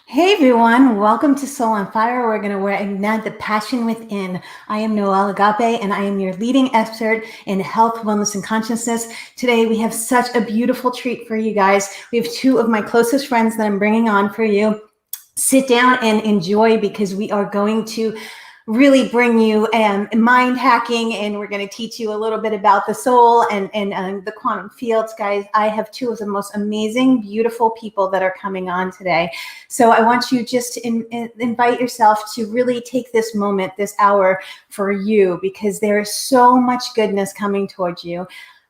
Hey everyone, welcome to Soul on Fire. We're going to ignite the passion within. I am Noelle Agape, and I am your leading expert in health, wellness, and consciousness. Today we have such a beautiful treat for you guys. We have two of my closest friends that I'm bringing on for you. Sit down and enjoy, because we are going to really bring you mind hacking, and we're going to teach you a little bit about the soul and the quantum fields. Guys, I have two of the most amazing, beautiful people that are coming on today. So I want you just to invite yourself to really take this moment, this hour for you, because there is so much goodness coming towards you.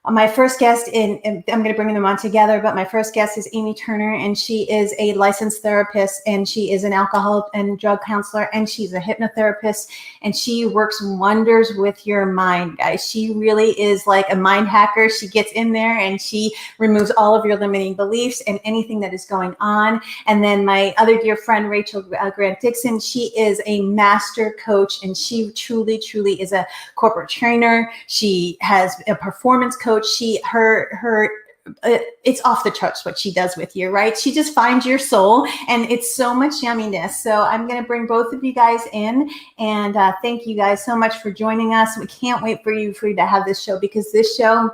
My first guest, I'm going to bring them on together, but my first guest is Amy Turner, and she is a licensed therapist, and she is an alcohol and drug counselor, and she's a hypnotherapist, and she works wonders with your mind, guys. She really is like a mind hacker. She gets in there and she removes all of your limiting beliefs and anything that is going on. And then my other dear friend, Rachel Grant Dixon, she is a master coach, and she truly, truly is a corporate trainer. She has a performance coach. It's off the charts what she does with you, right? She just finds your soul, and it's so much yumminess. So I'm going to bring both of you guys in, and thank you guys so much for joining us. We can't wait for you to have this show, because this show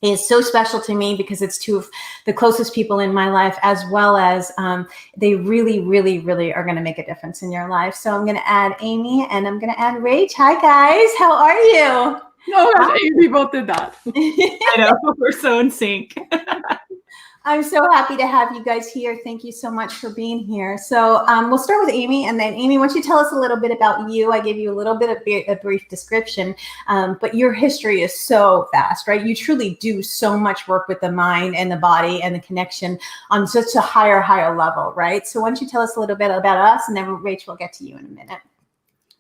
is so special to me, because it's two of the closest people in my life, as well as they really, really, really are going to make a difference in your life. So I'm going to add Amy, and I'm going to add Rach. Hi guys, how are you? No, we both did that. I know, we're so in sync. I'm so happy to have you guys here. Thank you so much for being here. So we'll start with Amy, and then Amy, why don't you tell us a little bit about you? I gave you a little bit of a brief description, but your history is so vast, right? You truly do so much work with the mind and the body and the connection on such a higher level, right? So why don't you tell us a little bit about us, and then Rachel will get to you in a minute.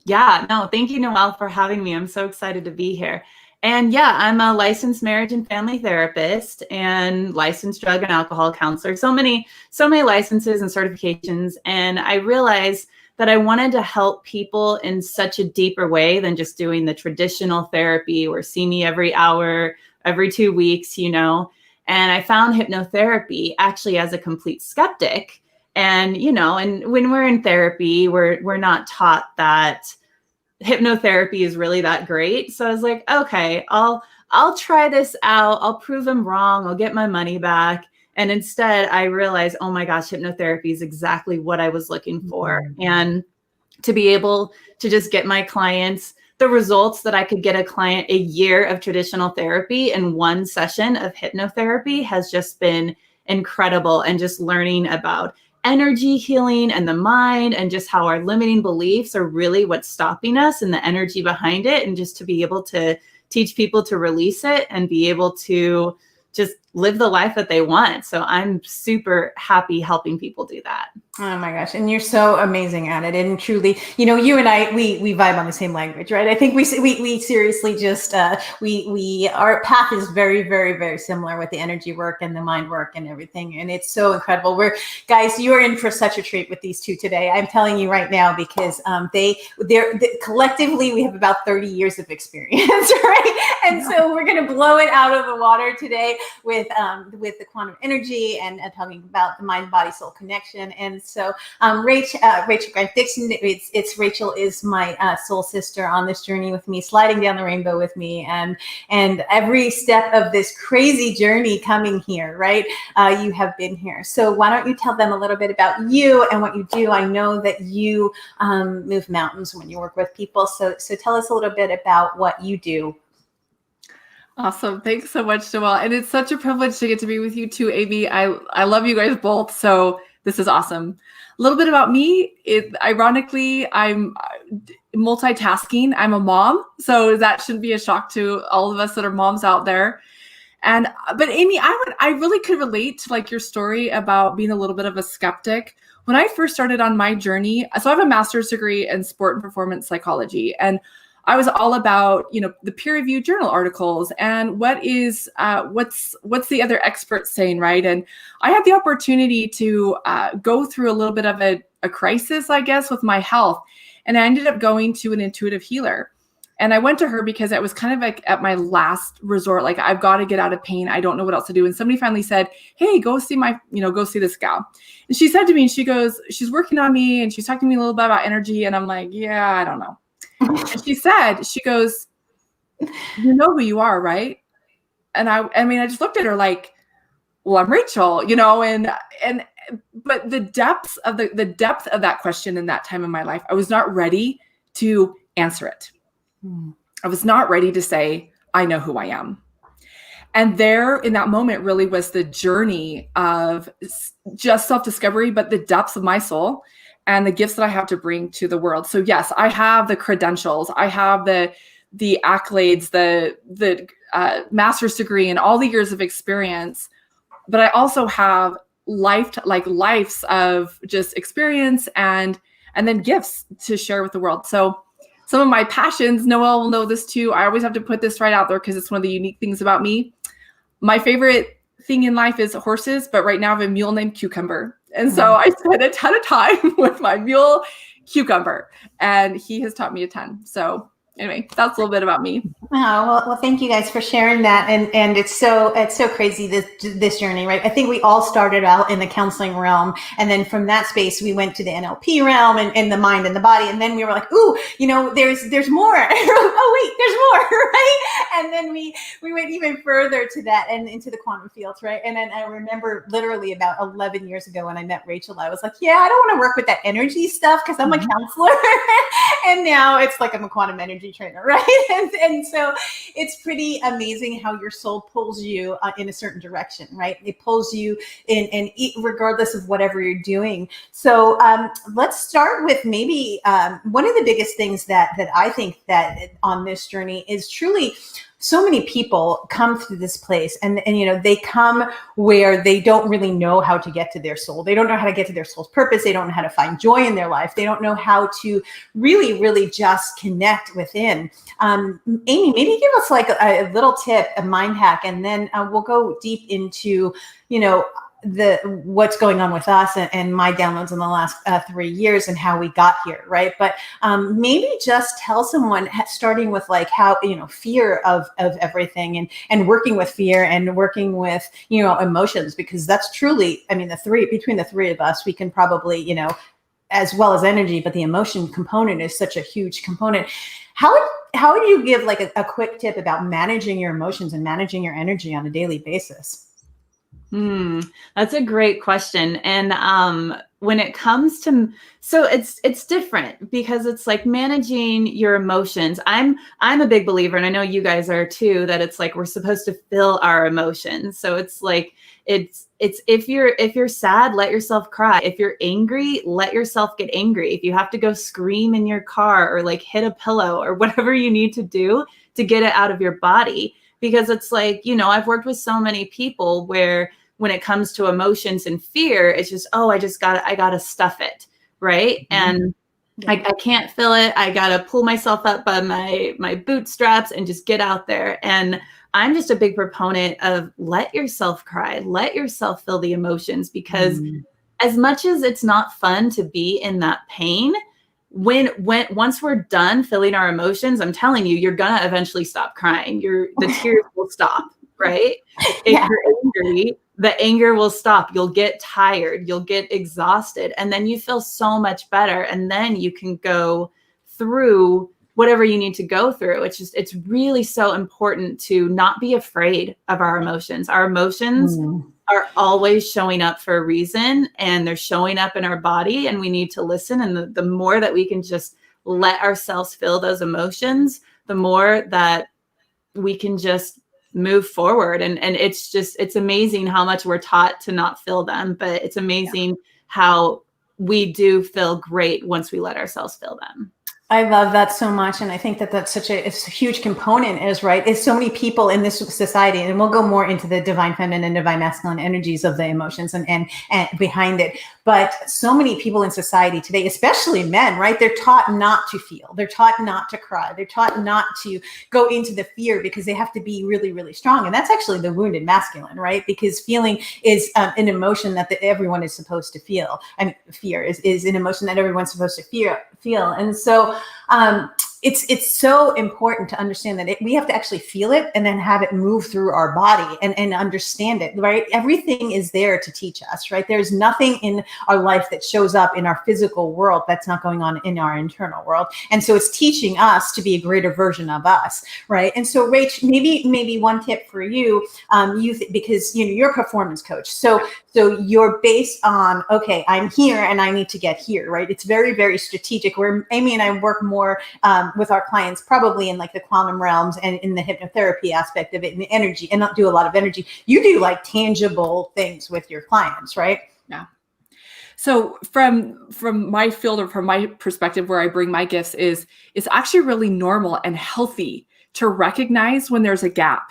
Yeah, no, thank you, Noelle, for having me. I'm so excited to be here. And yeah, I'm a licensed marriage and family therapist and licensed drug and alcohol counselor. So many licenses and certifications. And I realized that I wanted to help people in such a deeper way than just doing the traditional therapy or see me every hour, every 2 weeks, And I found hypnotherapy actually as a complete skeptic. And, and when we're in therapy, we're not taught that hypnotherapy is really that great. So I was like, okay, I'll try this out. I'll prove them wrong. I'll get my money back. And instead I realized, oh my gosh, hypnotherapy is exactly what I was looking for. And to be able to just get my clients the results that I could get a client a year of traditional therapy in one session of hypnotherapy has just been incredible. And just learning about energy healing and the mind, and just how our limiting beliefs are really what's stopping us, and the energy behind it, and just to be able to teach people to release it and be able to just live the life that they want. So I'm super happy helping people do that. Oh my gosh. And you're so amazing at it. And truly, you and I, we vibe on the same language, right? I think we seriously just, our path is very, very, very similar with the energy work and the mind work and everything. And it's so incredible. Guys, you're in for such a treat with these two today. I'm telling you right now, because they're collectively, we have about 30 years of experience, right? And so we're going to blow it out of the water today with the quantum energy and talking about the mind, body, soul connection. And so Rachel Grant Dixon, it's Rachel is my soul sister on this journey with me, sliding down the rainbow with me, and every step of this crazy journey coming here, right? You have been here. So why don't you tell them a little bit about you and what you do? I know that you move mountains when you work with people. So tell us a little bit about what you do. Awesome. Thanks so much, Noelle. And it's such a privilege to get to be with you too, Amy. I love you guys both. So this is awesome. A little bit about me. Ironically, I'm multitasking. I'm a mom. So that shouldn't be a shock to all of us that are moms out there. But Amy, I really could relate to like your story about being a little bit of a skeptic. When I first started on my journey, so I have a master's degree in sport and performance psychology, and I was all about, the peer-reviewed journal articles and what's the other experts saying, right? And I had the opportunity to go through a little bit of a crisis, I guess, with my health. And I ended up going to an intuitive healer. And I went to her because I was kind of like at my last resort. Like, I've got to get out of pain. I don't know what else to do. And somebody finally said, hey, go see go see this gal. And she said to me, and she goes, she's working on me. And she's talking to me a little bit about energy. And I'm like, yeah, I don't know. And she goes, you know who you are, right? And I mean, I just looked at her like, well, I'm Rachel, but the depth of that question in that time in my life, I was not ready to answer it. I was not ready to say, I know who I am. And there in that moment really was the journey of just self-discovery, but the depths of my soul and the gifts that I have to bring to the world. So yes, I have the credentials, I have the accolades, the master's degree and all the years of experience, but I also have life's of just experience and then gifts to share with the world. So some of my passions, Noelle will know this too. I always have to put this right out there because it's one of the unique things about me. My favorite thing in life is horses, but right now I have a mule named Cucumber. And so I spend a ton of time with my mule Cucumber, and he has taught me a ton. So anyway, that's a little bit about me. Oh, well, thank you guys for sharing that. And it's so crazy, this journey, right? I think we all started out in the counseling realm. And then from that space, we went to the NLP realm and the mind and the body. And then we were like, ooh, there's more. Oh, wait, there's more, right? And then we went even further to that and into the quantum fields, right? And then I remember literally about 11 years ago when I met Rachel, I was like, yeah, I don't want to work with that energy stuff because I'm a counselor. And now it's like I'm a quantum energy trainer, right? And so it's pretty amazing how your soul pulls you in a certain direction, right? It pulls you in regardless of whatever you're doing. So let's start with maybe one of the biggest things that I think that on this journey is truly so many people come through this place and they come where they don't really know how to get to their soul. They don't know how to get to their soul's purpose. They don't know how to find joy in their life. They don't know how to really, really just connect within. Amy, maybe give us like a little tip, a mind hack, and then we'll go deep into, what's going on with us and my downloads in the last 3 years and how we got here, right? But maybe just tell someone, starting with like how, fear of everything and working with fear and working with, emotions, because that's truly, I mean, between the three of us, we can probably, as well as energy, but the emotion component is such a huge component. How would you give like a quick tip about managing your emotions and managing your energy on a daily basis? That's a great question. And when it comes to, so it's different because it's like managing your emotions. I'm a big believer, and I know you guys are too, that it's like we're supposed to feel our emotions. So it's like it's if you're sad, let yourself cry. If you're angry, let yourself get angry. If you have to go scream in your car or like hit a pillow or whatever you need to do to get it out of your body. Because it's like, I've worked with so many people where when it comes to emotions and fear, it's just, I gotta stuff it, right? And I can't feel it. I gotta pull myself up by my bootstraps and just get out there. And I'm just a big proponent of let yourself cry, let yourself feel the emotions, because as much as it's not fun to be in that pain, once we're done feeling our emotions, I'm telling you, you're gonna eventually stop crying. The tears will stop, right? If you're angry, the anger will stop. You'll get tired, you'll get exhausted, and then you feel so much better. And then you can go through whatever you need to go through. It's really so important to not be afraid of our emotions. Our emotions are always showing up for a reason, and they're showing up in our body, and we need to listen. And the more that we can just let ourselves feel those emotions, the more that we can just move forward. And it's amazing how much we're taught to not feel them, but it's amazing how we do feel great once we let ourselves feel them. I love that so much. And I think that that's it's a huge component is so many people in this society, and we'll go more into the divine feminine and divine masculine energies of the emotions and behind it. But so many people in society today, especially men, right? They're taught not to feel, they're taught not to cry. They're taught not to go into the fear because they have to be really, really strong. And that's actually the wounded masculine, right? Because feeling is an emotion that everyone is supposed to feel. And fear is an emotion that everyone's supposed to feel. And so it's so important to understand that we have to actually feel it and then have it move through our body and understand it, right? Everything is there to teach us, right? There's nothing in our life that shows up in our physical world that's not going on in our internal world. And so it's teaching us to be a greater version of us, right? And so Rach, maybe one tip for you, because you're a performance coach. So you're based on, okay, I'm here and I need to get here, right? It's very, very strategic. Where Amy and I work more with our clients, probably in like the quantum realms and in the hypnotherapy aspect of it, and the energy, and not do a lot of energy. You do like tangible things with your clients, right? Yeah. So from my field, or from my perspective, where I bring my gifts is, it's actually really normal and healthy to recognize when there's a gap.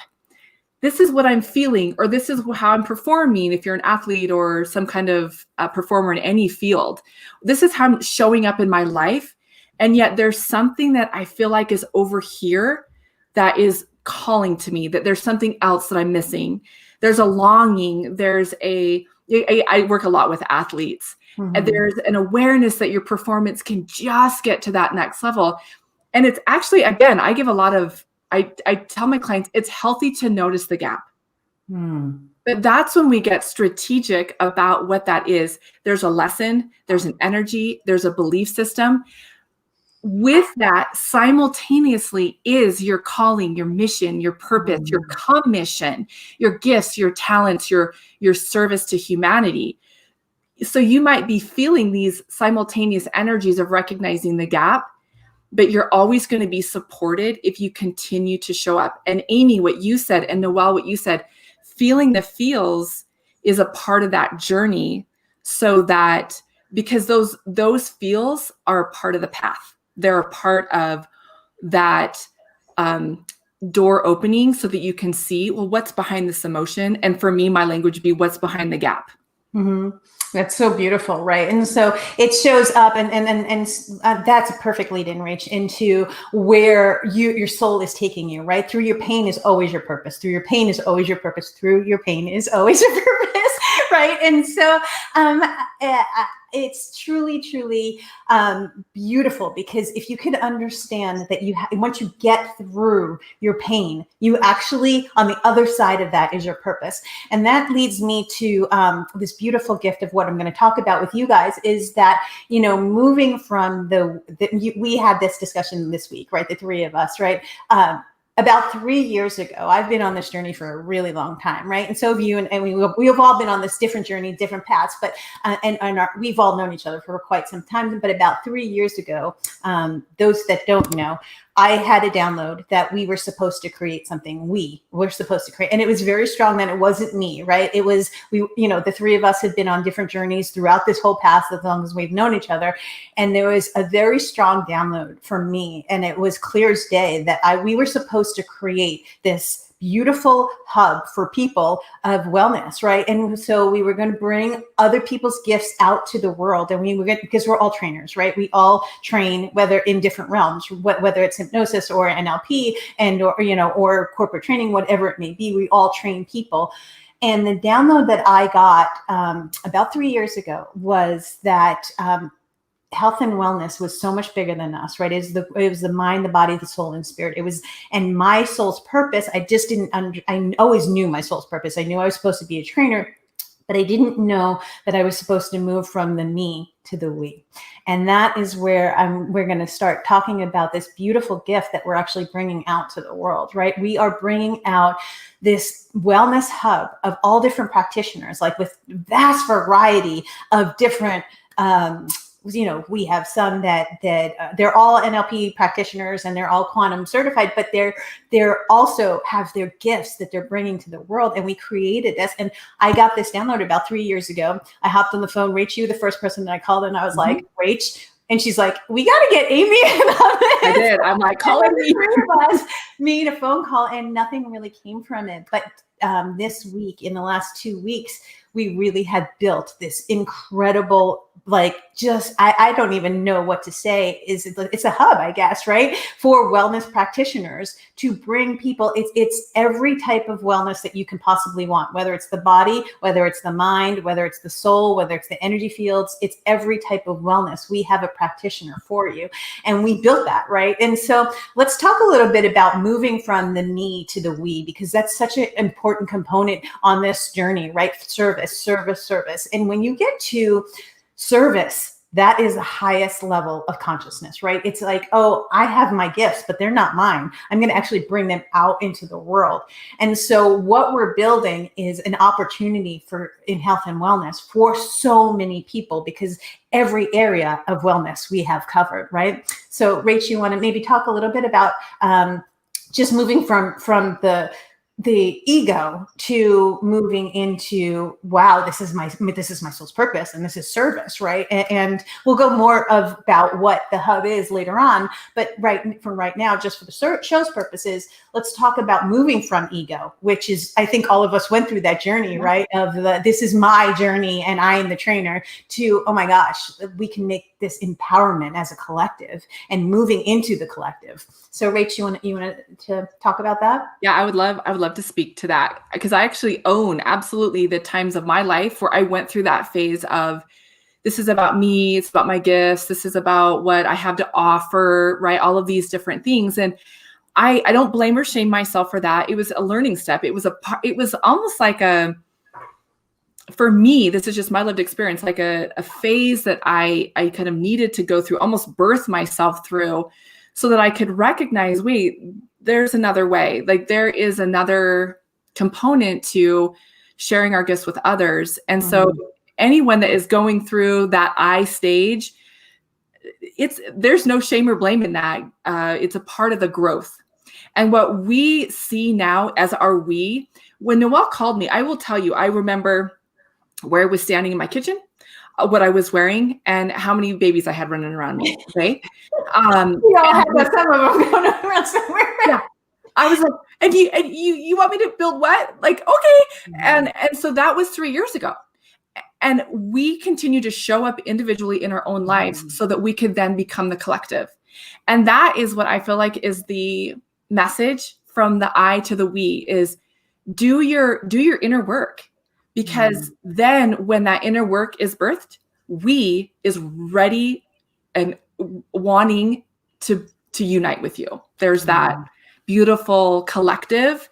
This is what I'm feeling, or this is how I'm performing. If you're an athlete or some kind of performer in any field, this is how I'm showing up in my life. And yet there's something that I feel like is over here that is calling to me, that there's something else that I'm missing. There's a longing. I work a lot with athletes, and there's an awareness that your performance can just get to that next level. And it's actually, again, I tell my clients, it's healthy to notice the gap. But that's when we get strategic about what that is. There's a lesson, there's an energy, there's a belief system. With that, simultaneously is your calling, your mission, your purpose, your commission, your gifts, your talents, your service to humanity. So you might be feeling these simultaneous energies of recognizing the gap, but you're always going to be supported if you continue to show up. And Amy, what you said, and Noelle, what you said, feeling the feels is a part of that journey, so that, because those feels are a part of the path. They're a part of that door opening, so that you can see, well, what's behind this emotion? And for me, my language would be, what's behind the gap? That's so beautiful, right? And so it shows up, and that's a perfect lead in, Rach, into where your soul is taking you, right? Through your pain is always your purpose. Through your pain is always your purpose. Through your pain is always your purpose, right? And so it's truly, truly beautiful, because if you could understand that once you get through your pain, you actually, on the other side of that is your purpose. And that leads me to this beautiful gift of what I'm going to talk about with you guys, is that, moving from we had this discussion this week, right? The three of us, right? About 3 years ago, I've been on this journey for a really long time, right? And so have you, and we've all been on this different journey, different paths, but we've all known each other for quite some time. But about 3 years ago, those that don't know, I had a download that we were supposed to create something. We were supposed to create, and it was very strong that it wasn't me, right? It was the three of us had been on different journeys throughout this whole past, as long as we've known each other. And there was a very strong download for me, and it was clear as day that we were supposed to create this beautiful hub for people of wellness, right? And so we were going to bring other people's gifts out to the world, and because we're all trainers, right? We all train, whether in different realms, whether it's hypnosis or NLP or corporate training, whatever it may be, we all train people. And the download that I got about 3 years ago was that health and wellness was so much bigger than us, right? It was the mind, the body, the soul, and spirit. And my soul's purpose, I always knew my soul's purpose. I knew I was supposed to be a trainer, but I didn't know that I was supposed to move from the me to the we. And that is where we're going to start talking about this beautiful gift that we're actually bringing out to the world, right? We are bringing out this wellness hub of all different practitioners, like with vast variety of different, we have some that they're all NLP practitioners and they're all quantum certified, but they're also have their gifts that they're bringing to the world. And we created this, and I got this download about 3 years ago. I hopped on the phone. Rach, you were the first person that I called, and I was like, Rach, and she's like, we got to get Amy in on this. I did. I'm like, calling me. Three of us made a phone call, and nothing really came from it. But this week, in the last 2 weeks, we really have built this incredible, like, just, I don't even know what to say. It's a hub, I guess, right? For wellness practitioners to bring people, it's every type of wellness that you can possibly want, whether it's the body, whether it's the mind, whether it's the soul, whether it's the energy fields, it's every type of wellness. We have a practitioner for you, and we built that, right? And so let's talk a little bit about moving from the me to the we, because that's such an important component on this journey, right? Service, service, service. And when you get to service, that is the highest level of consciousness, right? It's like, oh, I have my gifts, but they're not mine. I'm going to actually bring them out into the world. And so what we're building is an opportunity for in health and wellness for so many people, because every area of wellness we have covered, right? So Rach, you want to maybe talk a little bit about just moving from the ego to moving into, wow, this is my soul's purpose, and this is service, right? And we'll go more about what the hub is later on, but right now, just for the show's purposes, let's talk about moving from ego, which is, I think all of us went through that journey, right? Of this is my journey and I am the trainer, to, oh my gosh, we can make this empowerment as a collective and moving into the collective. So Rach, you want to talk about that? Yeah, I would love to speak to that, because I actually own absolutely the times of my life where I went through that phase of, this is about me, it's about my gifts, this is about what I have to offer, right? All of these different things. And I don't blame or shame myself for that. It was a learning step. It was almost like for me, this is just my lived experience, like a phase that I kind of needed to go through, almost birth myself through, so that I could recognize, wait, there's another way. Like, there is another component to sharing our gifts with others. And so anyone that is going through that I stage, there's no shame or blame in that. It's a part of the growth. And what we see now as our we, when Noelle called me, I will tell you, I remember where I was standing in my kitchen, what I was wearing, and how many babies I had running around me. Okay. We all had some of them going around somewhere. Yeah. I was like, and you want me to build what? Like, okay. And so that was 3 years ago. And we continue to show up individually in our own lives so that we could then become the collective. And that is what I feel like is the message from the I to the we, is do your inner work. Because then when that inner work is birthed, we is ready and wanting to unite with you. There's that beautiful collective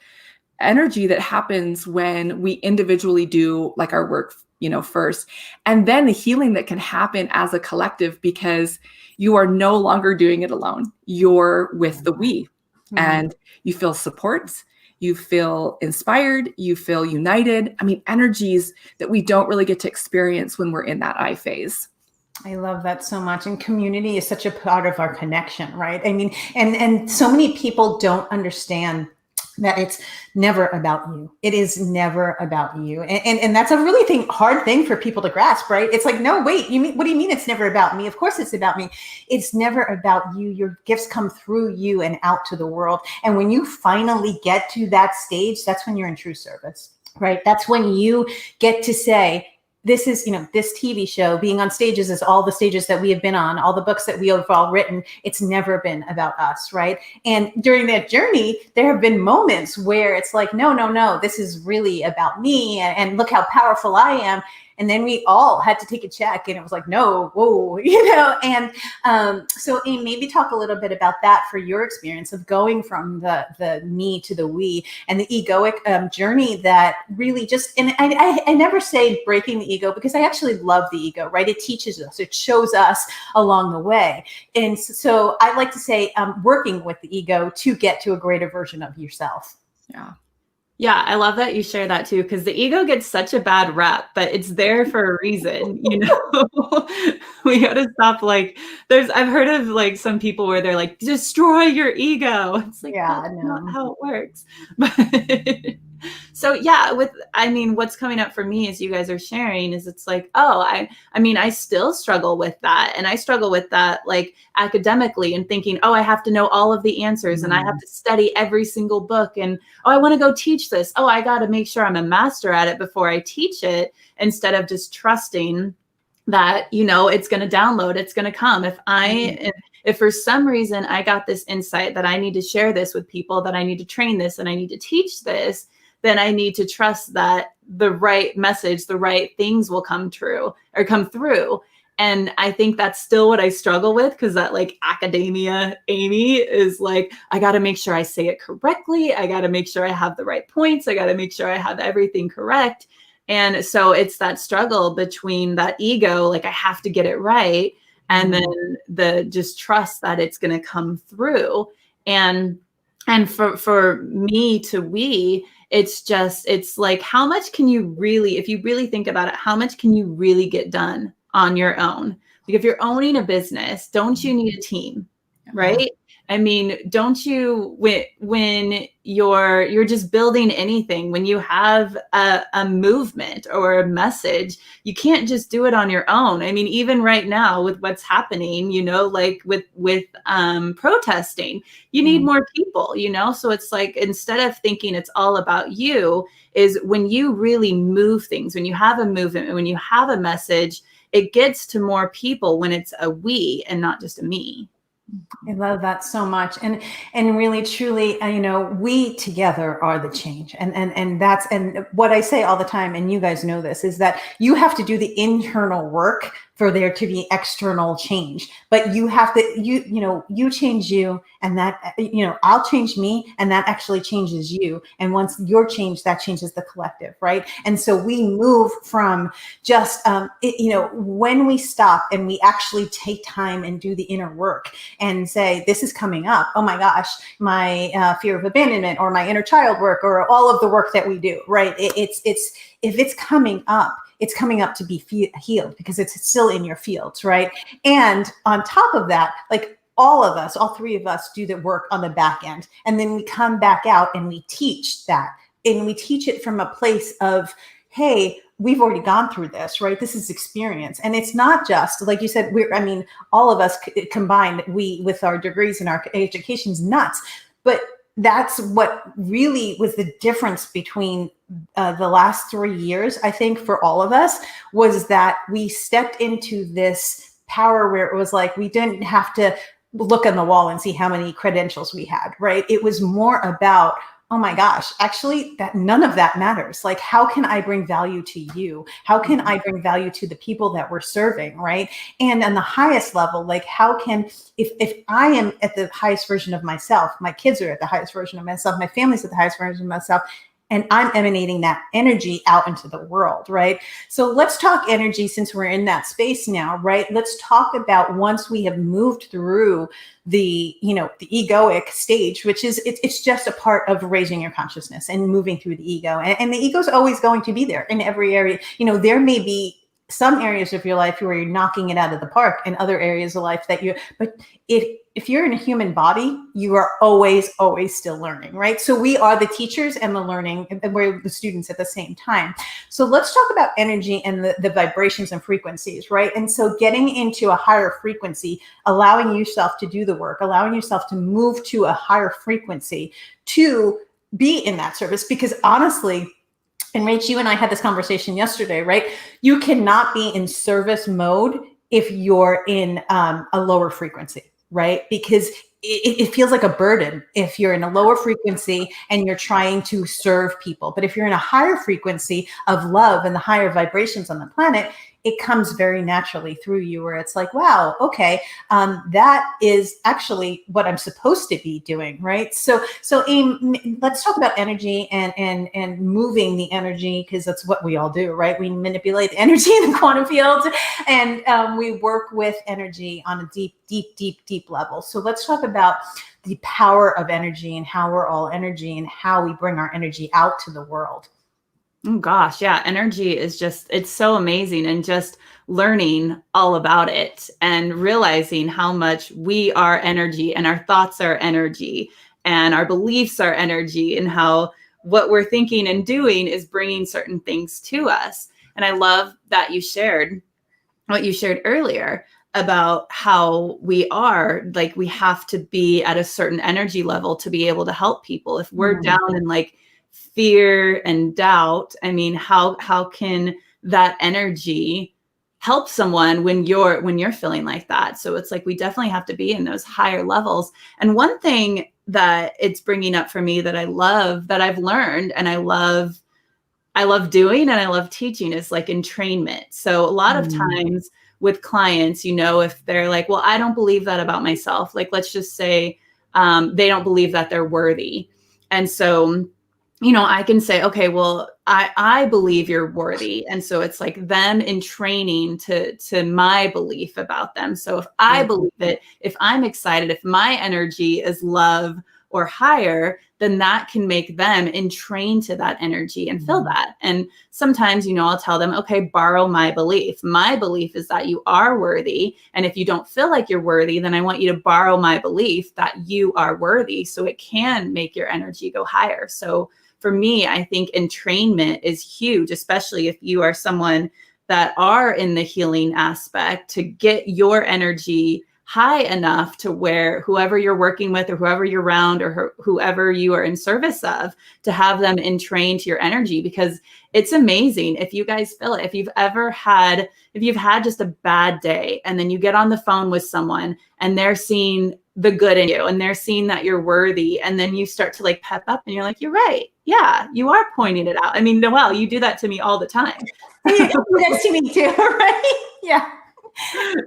energy that happens when we individually do like our work, first. And then the healing that can happen as a collective, because you are no longer doing it alone. You're with the we, and you feel support. You feel inspired, you feel united. I mean, energies that we don't really get to experience when we're in that I phase. I love that so much. And community is such a part of our connection, right? I mean, and so many people don't understand that it's never about you. It is never about you. And that's a really hard thing for people to grasp, right? It's like, no, wait, what do you mean it's never about me? Of course it's about me. It's never about you. Your gifts come through you and out to the world. And when you finally get to that stage, that's when you're in true service, right? That's when you get to say, this is, this TV show being on stages is all the stages that we have been on, all the books that we have all written. It's never been about us, right? And during that journey, there have been moments where it's like, no, this is really about me, and look how powerful I am. And then we all had to take a check, and it was like, no, whoa, And so Amy, maybe talk a little bit about that for your experience of going from the me to the we, and the egoic journey that really just, and I never say breaking the ego, because I actually love the ego, right? It teaches us, it shows us along the way. And so I like to say working with the ego to get to a greater version of yourself. Yeah. Yeah, I love that you share that too, because the ego gets such a bad rep, but it's there for a reason, We got to stop, I've heard of some people where they're like, destroy your ego. It's like, that's not how it works. But So yeah, what's coming up for me as you guys are sharing is it's like, oh, I still struggle with that. And I struggle with that like academically and thinking, oh, I have to know all of the answers and I have to study every single book. And, oh, I want to go teach this. Oh, I got to make sure I'm a master at it before I teach it, instead of just trusting that, it's going to download, it's going to come. If for some reason I got this insight that I need to share this with people, that I need to train this and I need to teach this, then I need to trust that the right message, the right things will come through. And I think that's still what I struggle with, because that like academia Amy is like, I got to make sure I say it correctly. I got to make sure I have the right points. I got to make sure I have everything correct. And so it's that struggle between that ego, like I have to get it right, and then the just trust that it's going to come through. And for me it's like, how much can you really, if you really think about it, how much can you really get done on your own? Like if you're owning a business, don't you need a team, right? I mean, don't you, when you're just building anything, when you have a movement or a message, you can't just do it on your own. I mean, even right now with what's happening, like with protesting, you need more people, so it's like, instead of thinking it's all about you, is when you really move things, when you have a movement, when you have a message, it gets to more people when it's a we and not just a me. I love that so much. And really, truly, we together are the change. And that's, and what I say all the time, and you guys know this, is that you have to do the internal work for there to be external change. But you have to, you change you, and that, I'll change me, and that actually changes you. And once you're changed, that changes the collective, right? And so we move from just, when we stop and we actually take time and do the inner work and say, this is coming up, oh my gosh, my fear of abandonment, or my inner child work, or all of the work that we do, right? If it's coming up, it's coming up to be healed, because it's still in your fields, right? And on top of that, like all of us, all three of us do the work on the back end. And then we come back out and we teach that. And we teach it from a place of, hey, we've already gone through this, right? This is experience. And it's not just, like you said, all of us combined, we, with our degrees and our education's nuts. But that's what really was the difference between the last 3 years, I think, for all of us, was that we stepped into this power where it was like, we didn't have to look on the wall and see how many credentials we had, right? It was more about, oh my gosh, actually, that none of that matters. Like, how can I bring value to you? How can I bring value to the people that we're serving, right? And on the highest level, like, how can, if I am at the highest version of myself, my kids are at the highest version of myself, my family's at the highest version of myself, and I'm emanating that energy out into the world, right? So let's talk energy, since we're in that space now, right? Let's talk about, once we have moved through the egoic stage, which is, it's just a part of raising your consciousness and moving through the ego. And the ego is always going to be there in every area. There may be some areas of your life where you're knocking it out of the park, and other areas of life that but if you're in a human body, you are always still learning, right? So we are the teachers and the learning, and we're the students at the same time. So let's talk about energy and the vibrations and frequencies, right? And so getting into a higher frequency, allowing yourself to do the work, allowing yourself to move to a higher frequency, to be in that service. Because honestly, and Rach, you and I had this conversation yesterday, right? You cannot be in service mode if you're in a lower frequency, right? Because it feels like a burden if you're in a lower frequency and you're trying to serve people. But if you're in a higher frequency of love and the higher vibrations on the planet, it comes very naturally through you, where it's like, wow, okay, that is actually what I'm supposed to be doing, right? So Aim, let's talk about energy and moving the energy, because that's what we all do, right? We manipulate the energy in the quantum field, and we work with energy on a deep level. So let's talk about the power of energy, and how we're all energy, and how we bring our energy out to the world. Oh gosh, yeah. Energy is just, it's so amazing, and just learning all about it and realizing how much we are energy, and our thoughts are energy, and our beliefs are energy, and how what we're thinking and doing is bringing certain things to us. And I love that you shared what you shared earlier about how we are, like, we have to be at a certain energy level to be able to help people. If we're down in like fear and doubt, I mean, how can that energy help someone when you're feeling like that? So it's like we definitely have to be in those higher levels. And one thing that it's bringing up for me that I love, that I've learned and I love doing and I love teaching is like entrainment. So a lot of times with clients, you know, if they're like, well, I don't believe that about myself. Like, let's just say they don't believe that they're worthy. And so, you know, I can say, okay, well, I believe you're worthy. And so it's like them in training to my belief about them. So if I believe it, if I'm excited, if my energy is love or higher, then that can make them entrain to that energy and feel that. And sometimes, you know, I'll tell them, okay, borrow my belief. My belief is that you are worthy. And if you don't feel like you're worthy, then I want you to borrow my belief that you are worthy, so it can make your energy go higher. So for me, I think entrainment is huge, especially if you are someone that are in the healing aspect, to get your energy high enough to where whoever you're working with or whoever you're around or whoever you are in service of, to have them entrain to your energy. Because it's amazing if you guys feel it. If you've had just a bad day and then you get on the phone with someone and they're seeing the good in you and they're seeing that you're worthy, and then you start to like pep up and you're like, you're right. Yeah, you are pointing it out. I mean, Noelle, you do that to me all the time. You do that to me too, right? Yeah.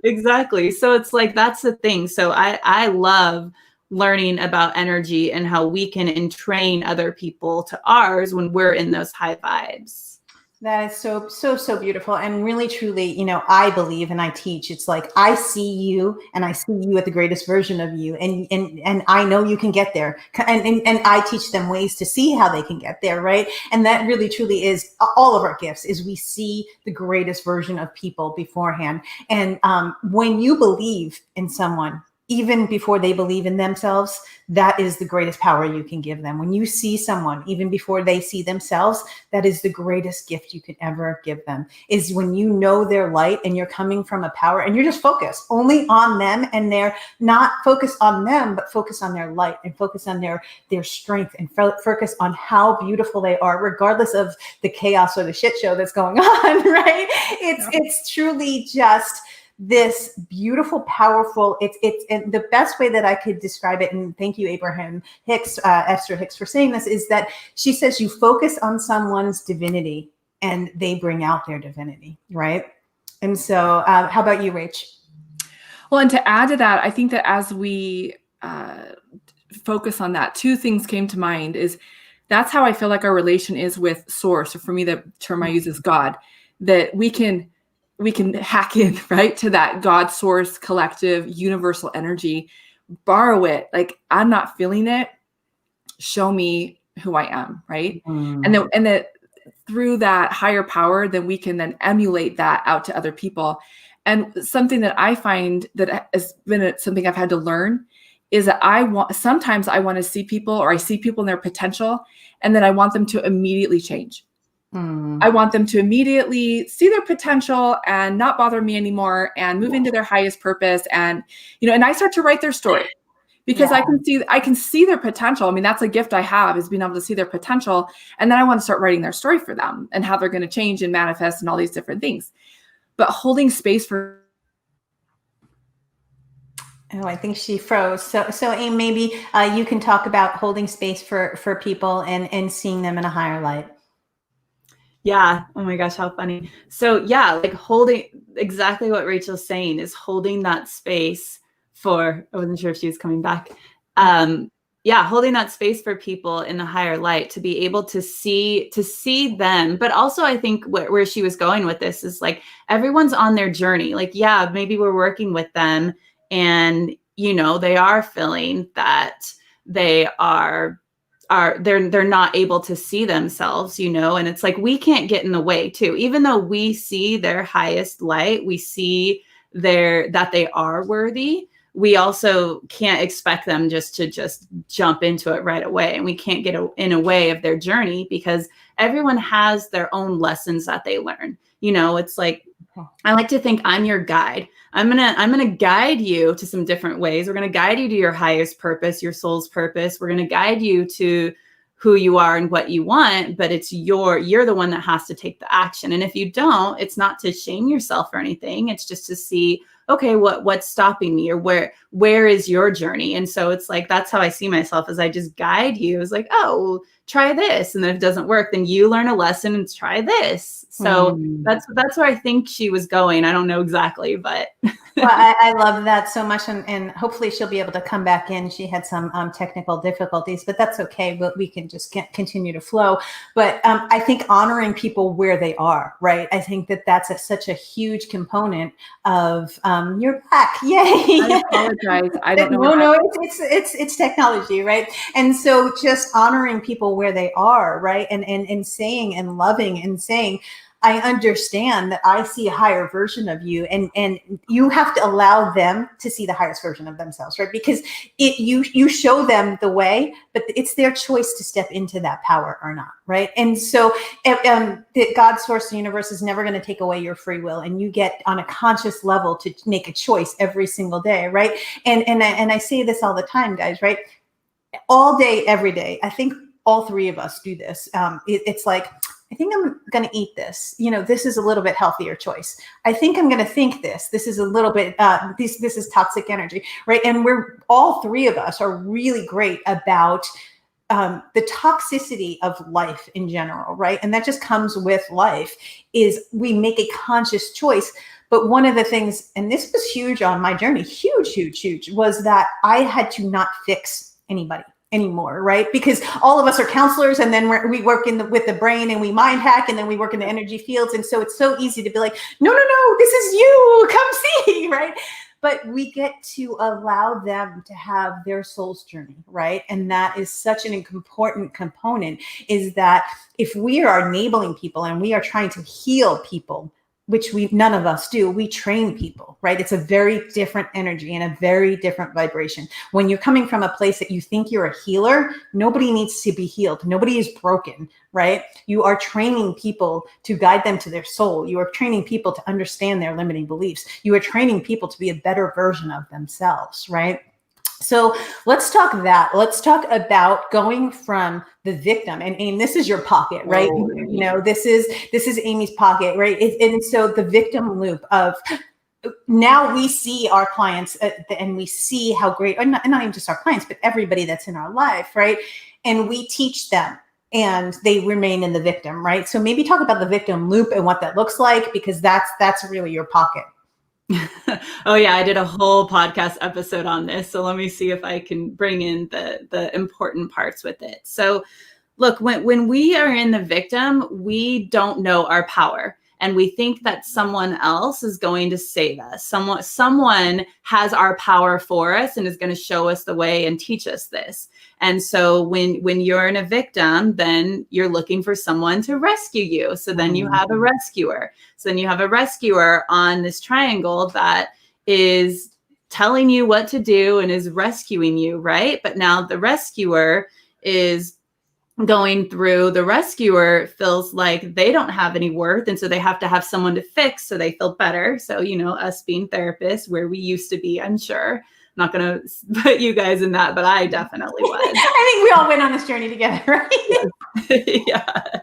Exactly. So it's like, that's the thing. So I love learning about energy and how we can entrain other people to ours when we're in those high vibes. That is so beautiful. And really, truly, you know, I believe and I teach, it's like, I see you and I see you at the greatest version of you. And I know you can get there. And I teach them ways to see how they can get there. Right. And that really, truly is all of our gifts, is we see the greatest version of people beforehand. And when you believe in someone, even before they believe in themselves, that is the greatest power you can give them. When you see someone, even before they see themselves, that is the greatest gift you could ever give them, is when you know their light and you're coming from a power and you're just focused only on them, and they're not focused on them, but focus on their light and focus on their strength and focus on how beautiful they are, regardless of the chaos or the shit show that's going on, right? It's truly just this beautiful, powerful, it's and the best way that I could describe it, and thank you, Abraham Hicks, Esther Hicks, for saying this, is that she says you focus on someone's divinity and they bring out their divinity, right? And so how about you, Rach? Well, and to add to that, I think that as we focus on that, two things came to mind. Is that's how I feel like our relation is with source, or for me, the term I use is God, that we can hack in, right, to that God source, collective, universal energy, borrow it. Like, I'm not feeling it. Show me who I am, right? And that through that higher power, then we can then emulate that out to other people. And something that I find that has been something I've had to learn is that sometimes I want to see people, or I see people in their potential, and then I want them to immediately change. I want them to immediately see their potential and not bother me anymore and move into their highest purpose. And, you know, and I start to write their story, because I can see their potential. I mean, that's a gift I have, is being able to see their potential. And then I want to start writing their story for them and how they're going to change and manifest and all these different things. But holding space for. Oh, I think she froze. So Aim, maybe you can talk about holding space for people and seeing them in a higher light. Yeah. Oh my gosh, how funny. So yeah, like holding, exactly what Rachel's saying, is holding that space for, I wasn't sure if she was coming back. Holding that space for people in the higher light, to be able to see them. But also, I think where she was going with this is like, everyone's on their journey. Like, yeah, maybe we're working with them and, you know, they are feeling that they're not able to see themselves, you know, and it's like, we can't get in the way too. Even though we see their highest light, we see that they are worthy, we also can't expect them to just jump into it right away. And we can't get in a way of their journey, because everyone has their own lessons that they learn. You know, it's like, I like to think I'm your guide. I'm gonna guide you to some different ways. We're gonna guide you to your highest purpose, your soul's purpose. We're gonna guide you to who you are and what you want, but it's you're the one that has to take the action. And if you don't, it's not to shame yourself or anything. It's just to see, okay, what's stopping me, or where is your journey? And so it's like, that's how I see myself, as I just guide you. It's like, oh, try this. And then if it doesn't work, then you learn a lesson and try this. So that's where I think she was going. I don't know exactly, but. Well, I love that so much. And hopefully she'll be able to come back in. She had some technical difficulties, but that's okay. We can just continue to flow. But I think honoring people where they are, right? I think that's such a huge component of you're back. Yay. I apologize. I don't know. No, it's technology, right? And so just honoring people where they are, right? And saying and loving and saying, I understand that I see a higher version of you, and you have to allow them to see the highest version of themselves, right? Because you show them the way, but it's their choice to step into that power or not, right? And so the God, source, the universe is never going to take away your free will, and you get on a conscious level to make a choice every single day, right? And I say this all the time, guys, right? All day, every day. I think all three of us do this. It's like, I think I'm going to eat this. You know, this is a little bit healthier choice. I think I'm going to think this. This is a little bit, this is toxic energy, right? And we're all three of us are really great about the toxicity of life in general, right? And that just comes with life, is we make a conscious choice. But one of the things, and this was huge on my journey, huge, was that I had to not fix anybody anymore, right? Because all of us are counselors, and then we work with the brain, and we mind hack, and then we work in the energy fields. And so it's so easy to be like, no, this is you, come see, right? But we get to allow them to have their soul's journey, right? And that is such an important component, is that if we are enabling people and we are trying to heal people, which none of us do, we train people, right? It's a very different energy and a very different vibration. When you're coming from a place that you think you're a healer, nobody needs to be healed. Nobody is broken, right? You are training people to guide them to their soul. You are training people to understand their limiting beliefs. You are training people to be a better version of themselves, right? So let's talk that. Let's talk about going from the victim, and this is your pocket, right? Oh, you know, this is Amy's pocket, right? And so the victim loop of, now we see our clients and we see how great, and not even just our clients, but everybody that's in our life, right? And we teach them, and they remain in the victim, right? So maybe talk about the victim loop and what that looks like, because that's really your pocket. Oh yeah, I did a whole podcast episode on this. So let me see if I can bring in the important parts with it. So look, when we are in the victim, we don't know our power. And we think that someone else is going to save us. Someone has our power for us and is going to show us the way and teach us this. And so when you're in a victim, then you're looking for someone to rescue you. So then you have a rescuer. So then you have a rescuer on this triangle that is telling you what to do and is rescuing you, right? But now the rescuer is going through, the rescuer feels like they don't have any worth, and so they have to have someone to fix so they feel better. So, you know, us being therapists, where we used to be, I'm sure. I'm not going to put you guys in that, but I definitely was. I think we all went on this journey together, right? Yeah.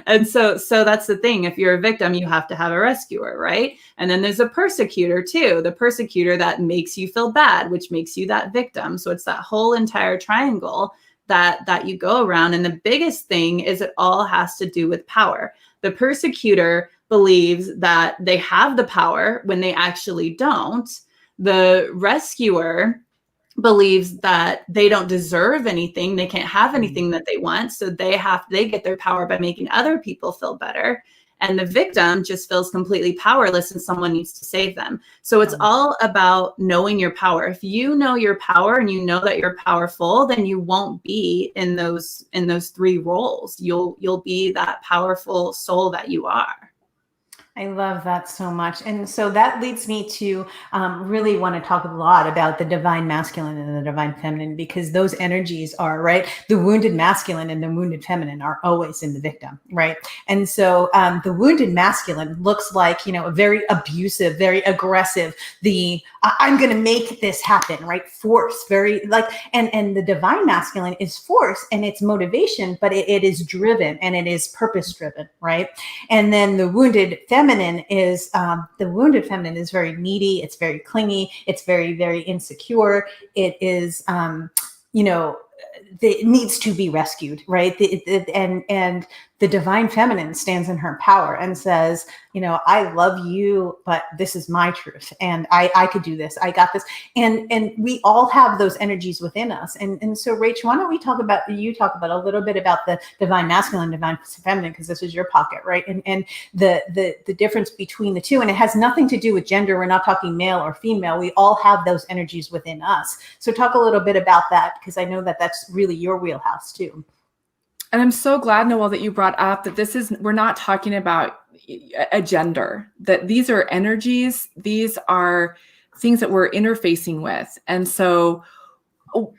And so that's the thing. If you're a victim, you have to have a rescuer, right? And then there's a persecutor too, the persecutor that makes you feel bad, which makes you that victim. So it's that whole entire triangle that you go around. And the biggest thing is it all has to do with power. The persecutor believes that they have the power when they actually don't. The rescuer believes that they don't deserve anything. They can't have anything that they want. So they get their power by making other people feel better. And the victim just feels completely powerless and someone needs to save them. So it's all about knowing your power. If you know your power and you know that you're powerful, then you won't be in those three roles. You'll be that powerful soul that you are. I love that so much. And so that leads me to really want to talk a lot about the divine masculine and the divine feminine, because those energies are, right? The wounded masculine and the wounded feminine are always in the victim, right? And so the wounded masculine looks like, a very abusive, very aggressive, I'm going to make this happen, right? Force, very like, and the divine masculine is force and it's motivation, but it is driven and it is purpose driven, right? And then the wounded feminine is very needy. It's very clingy. It's very, very insecure. It is, it needs to be rescued, right? And the divine feminine stands in her power and says, I love you, but this is my truth. And I could do this. I got this. And we all have those energies within us. And so Rach, why don't we talk about a little bit about the divine masculine, divine feminine, because this is your pocket, right? And the difference between the two. And it has nothing to do with gender. We're not talking male or female. We all have those energies within us. So talk a little bit about that, because I know that that's really your wheelhouse too. And I'm so glad, Noelle, that you brought up that we're not talking about a gender, that these are energies. These are things that we're interfacing with. And so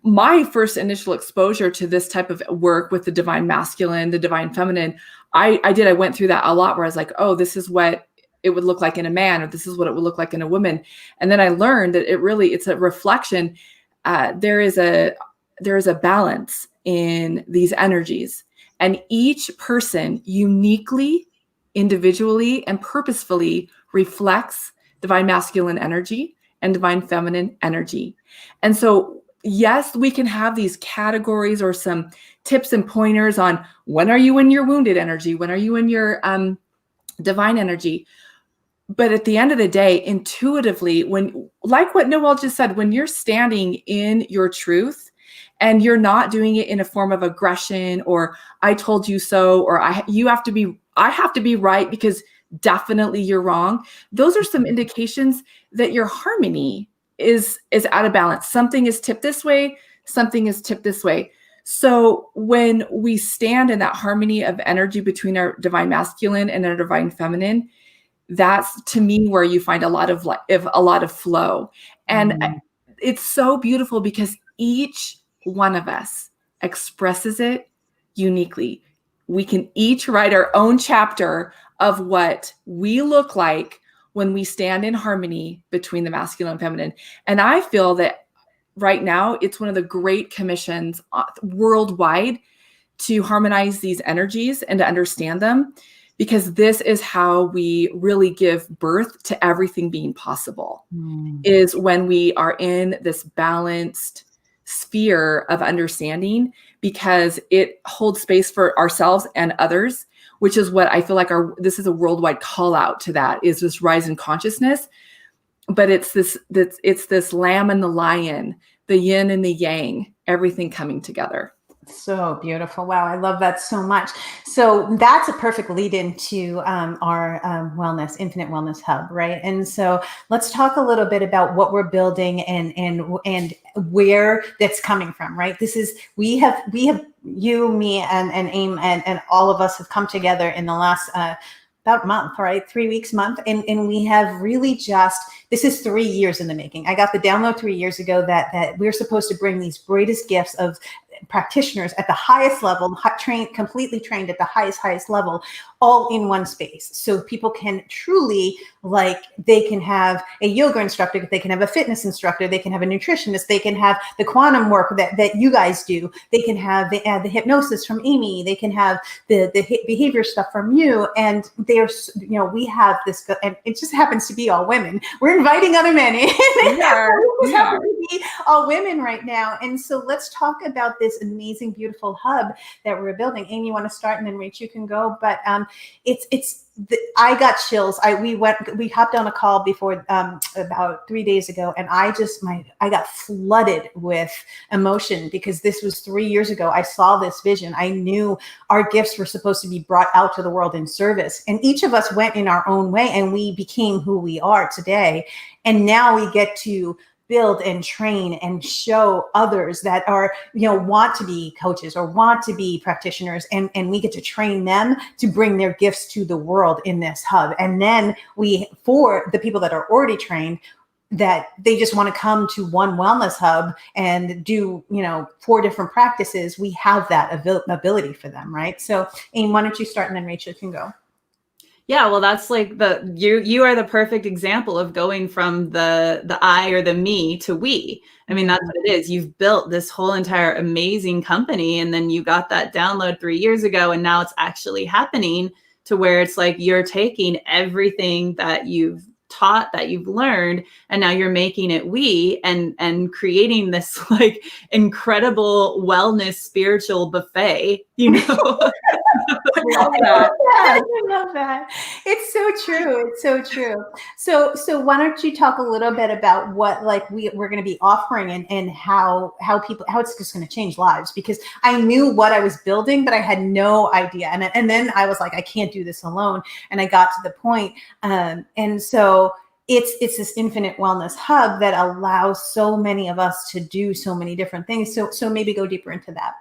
my first initial exposure to this type of work with the divine masculine, the divine feminine, I went through that a lot, where I was like, oh, this is what it would look like in a man, or this is what it would look like in a woman. And then I learned that it's a reflection. There is a balance in these energies, and each person uniquely, individually, and purposefully reflects divine masculine energy and divine feminine energy. And so, yes, we can have these categories or some tips and pointers on when are you in your wounded energy, when are you in your divine energy. But at the end of the day, intuitively, like what Noelle just said, when you're standing in your truth, and you're not doing it in a form of aggression or I told you so, or I have to be right because definitely you're wrong. Those are some indications that your harmony is out of balance. Something is tipped this way, something is tipped this way. So when we stand in that harmony of energy between our divine masculine and our divine feminine, that's to me where you find a lot of flow. And it's so beautiful because each one of us expresses it uniquely. We can each write our own chapter of what we look like when we stand in harmony between the masculine and feminine. And I feel that right now it's one of the great commissions worldwide to harmonize these energies and to understand them, because this is how we really give birth to everything being possible, is when we are in this balanced sphere of understanding, because it holds space for ourselves and others, which is what I feel like this is a worldwide call out to, that is this rise in consciousness. But it's this lamb and the lion, the yin and the yang, everything coming together. So beautiful. Wow. I love that so much. So that's a perfect lead into our Infinite Wellness Hub, right? And so let's talk a little bit about what we're building and where that's coming from, right? We have you, me, and AIM and all of us have come together in the last about month, right? 3 weeks, month. And we have really this is 3 years in the making. I got the download 3 years ago that we're supposed to bring these greatest gifts of practitioners at the highest level, completely trained at the highest level, all in one space. So people can truly, they can have a yoga instructor, they can have a fitness instructor, they can have a nutritionist, they can have the quantum work that you guys do, they can have the hypnosis from Amy, they can have the behavior stuff from you. And we have this, and it just happens to be all women. We're inviting other men in. We are all women right now. And so let's talk about this amazing, beautiful hub that we're building. Amy, you want to start, and then Rach, you can go. But I got chills. We hopped on a call before about 3 days ago, and I got flooded with emotion, because this was 3 years ago. I saw this vision. I knew our gifts were supposed to be brought out to the world in service, and each of us went in our own way, and we became who we are today. And now we get to build and train and show others that are, want to be coaches or want to be practitioners. And we get to train them to bring their gifts to the world in this hub. And then for the people that are already trained, that they just want to come to one wellness hub and do, 4 different practices, we have that ability for them, right? So, Aim, why don't you start and then Rachel can go. Yeah, well, that's like you are the perfect example of going from the I or the me to we. I mean, that's what it is. You've built this whole entire amazing company, and then you got that download 3 years ago, and now it's actually happening to where it's like you're taking everything that you've taught, that you've learned, and now you're making it we, and creating this like incredible wellness spiritual buffet, I love that. I love that. It's so true. It's so true. So why don't you talk a little bit about what like we're going to be offering and how it's just going to change lives, because I knew what I was building, but I had no idea. And then I was like, I can't do this alone. And I got to the point. And so it's this infinite wellness hub that allows so many of us to do so many different things. So maybe go deeper into that.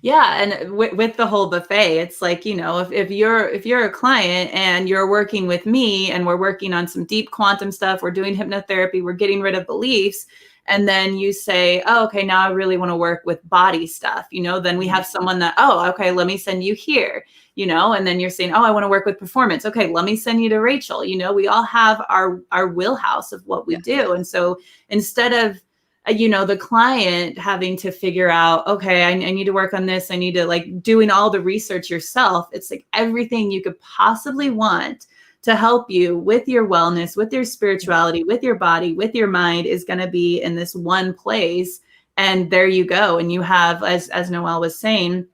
Yeah, and with the whole buffet, it's like, if you're a client and you're working with me and we're working on some deep quantum stuff, we're doing hypnotherapy, we're getting rid of beliefs, and then you say, oh, okay, now I really want to work with body stuff, then we have someone that, oh, okay, let me send you here, and then you're saying, oh, I want to work with performance. Okay, let me send you to Rachel. We all have our wheelhouse of what we do. And so instead of the client having to figure out, okay, I need to work on this, I need to like doing all the research yourself. It's like everything you could possibly want to help you with your wellness, with your spirituality, with your body, with your mind is going to be in this one place. And there you go. And you have, as Noelle was saying,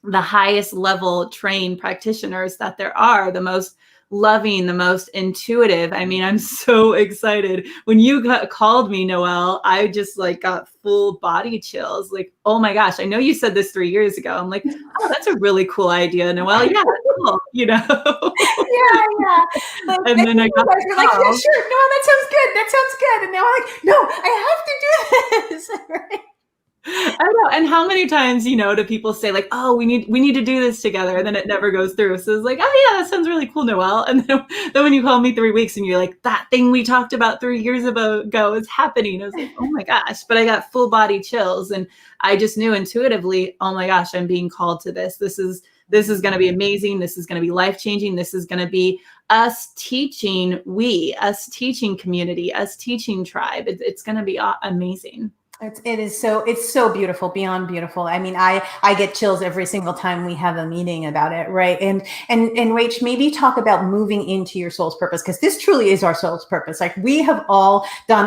the highest level trained practitioners that there are, the most loving, the most intuitive. I mean, I'm so excited. When you called me, Noelle, I just like got full body chills. Like, oh my gosh, I know you said this 3 years ago. I'm like, oh, that's a really cool idea, Noelle. Yeah, cool. Yeah. And then I got you're like, yeah, sure. No, that sounds good. That sounds good. And now I'm like, no, I have to do this. Right? I know. And how many times, do people say like, oh, we need to do this together, and then it never goes through. So it's like, oh yeah, that sounds really cool, Noelle. And then when you call me 3 weeks and you're like, that thing we talked about 3 years ago is happening. I was like, oh my gosh, but I got full body chills. And I just knew intuitively, oh my gosh, I'm being called to this. This is going to be amazing. This is going to be life-changing. This is going to be us teaching us teaching community, us teaching tribe. It's going to be amazing. It's so beautiful, beyond beautiful. I mean, I get chills every single time we have a meeting about it, right? And Rach, maybe talk about moving into your soul's purpose, because this truly is our soul's purpose. Like we have all done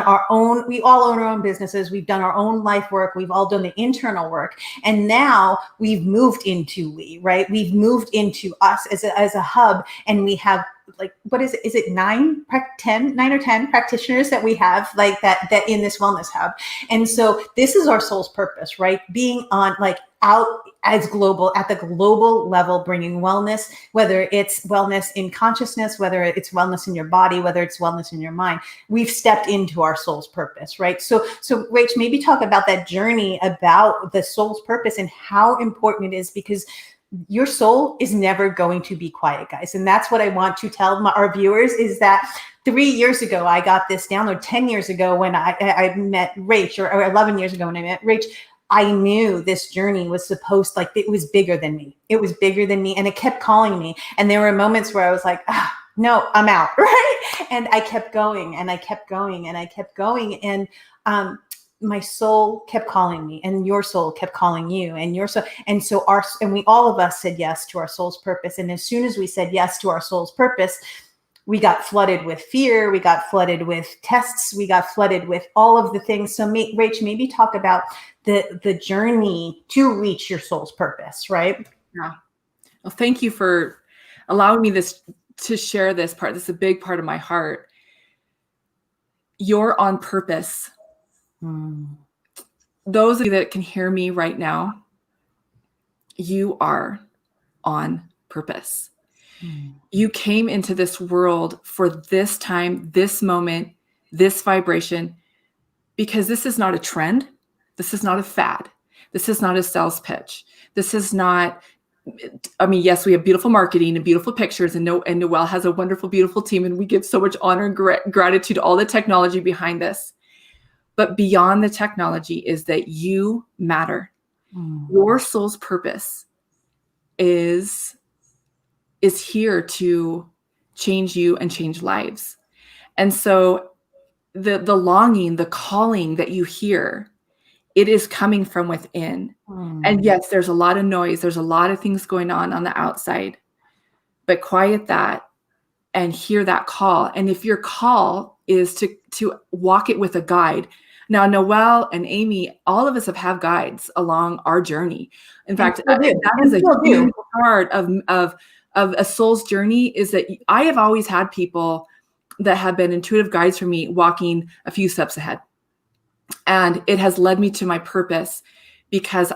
we all own our own businesses. We've done our own life work. We've all done the internal work. And now we've moved into right? We've moved into us as a hub, and we have like, what is it? Is it 9 or 10 practitioners that we have like that in this wellness hub? And so this is our soul's purpose, right? Being on like out as global at the global level, bringing wellness, whether it's wellness in consciousness, whether it's wellness in your body, whether it's wellness in your mind. We've stepped into our soul's purpose, right? So Rach, maybe talk about that journey about the soul's purpose and how important it is, because your soul is never going to be quiet, guys. And that's what I want to tell our viewers, is that 3 years ago, I got this download. 10 years ago when I met Rach, or 11 years ago when I met Rach, I knew this journey was it was bigger than me. It was bigger than me. And it kept calling me. And there were moments where I was like, no, I'm out, right? And I kept going and I kept going and I kept going. And my soul kept calling me, and your soul kept calling you, and your soul. And so we all of us said yes to our soul's purpose. And as soon as we said yes to our soul's purpose, we got flooded with fear. We got flooded with tests. We got flooded with all of the things. So Rach, maybe talk about the journey to reach your soul's purpose, right? Yeah. Well, thank you for allowing me to share this part. This is a big part of my heart. You're on purpose. Those of you that can hear me right now, you are on purpose. You came into this world for this time, this moment, this vibration. because this is not a trend. This is not a fad. This is not a sales pitch. This is not, I mean, yes, we have beautiful marketing and beautiful pictures, and Noelle has a wonderful, beautiful team, and we give so much honor and gratitude to all the technology behind this. But beyond the technology is that you matter. Your soul's purpose is here to change you and change lives. And so the longing, the calling that you hear, it is coming from within. And yes, there's a lot of noise. There's a lot of things going on the outside, but quiet that and hear that call. And if your call is to walk it with a guide. Now, Noelle and Amy, all of us have guides along our journey. In fact, that is a huge part of a soul's journey, is that I have always had people that have been intuitive guides for me walking a few steps ahead. And it has led me to my purpose, because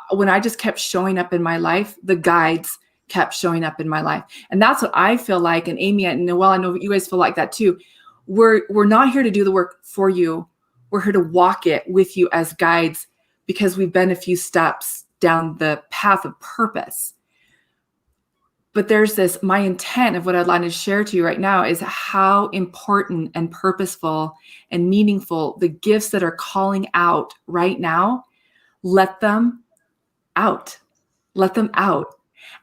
when I just kept showing up in my life, the guides kept showing up in my life. And that's what I feel like. And Amy and Noelle, I know you guys feel like that too. We're not here to do the work for you. We're here to walk it with you as guides, because we've been a few steps down the path of purpose. But there's this, my intent of what I'd like to share to you right now is how important and purposeful and meaningful the gifts that are calling out right now. Let them out. Let them out.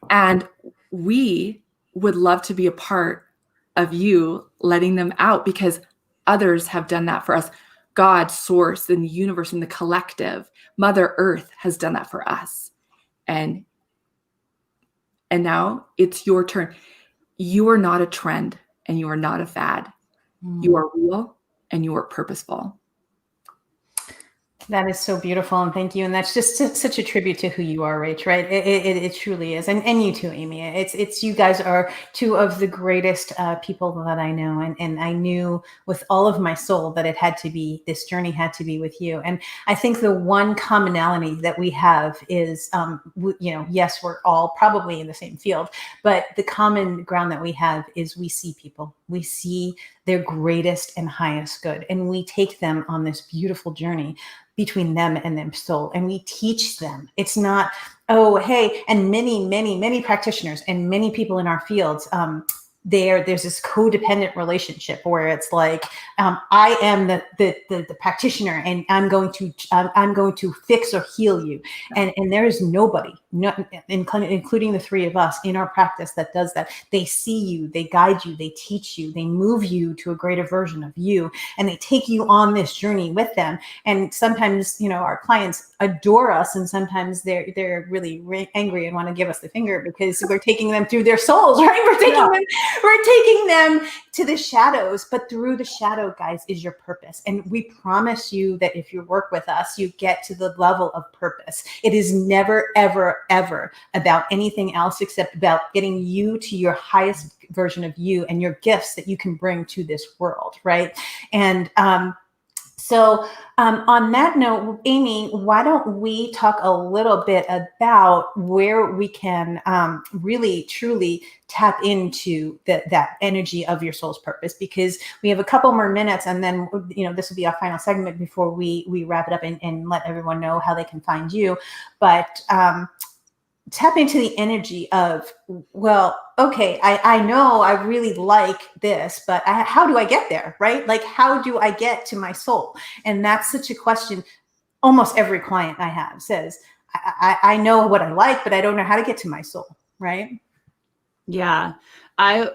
And we would love to be a part of you letting them out, because others have done that for us. God, source, and the universe, and the collective, Mother Earth has done that for us. And now it's your turn. You are not a trend, and you are not a fad. You are real, and you are purposeful. That is so beautiful, and thank you. And that's just such a tribute to who you are, Rach, right? It truly is. And you too, Amy. It's you guys are two of the greatest people that I know. And I knew with all of my soul that this journey had to be with you. And I think the one commonality that we have is, yes, we're all probably in the same field, but the common ground that we have is we see people. We see their greatest and highest good, and we take them on this beautiful journey between them and their soul, and we teach them. It's not, oh, hey, and many practitioners and many people in our fields, there's this codependent relationship where it's like, I am the practitioner, and I'm going to fix or heal you, and there is nobody, including the three of us in our practice, that does that. They see you, they guide you, they teach you, they move you to a greater version of you, and they take you on this journey with them. And sometimes, our clients adore us, and sometimes they're really angry and want to give us the finger because we're taking them through their souls, right? We're taking them to the shadows, but through the shadow, guys, is your purpose. And we promise you that if you work with us, you get to the level of purpose. It is never, ever, ever about anything else except about getting you to your highest version of you and your gifts that you can bring to this world, right? And so on that note, Amy, why don't we talk a little bit about where we can really, truly tap into that energy of your soul's purpose, because we have a couple more minutes, and then, this will be our final segment before we wrap it up and let everyone know how they can find you. But tap into the energy of, well, okay, I know I really like this, but how do I get there, right? Like, how do I get to my soul? And that's such a question. Almost every client I have says, I know what I like, but I don't know how to get to my soul, right? Yeah, I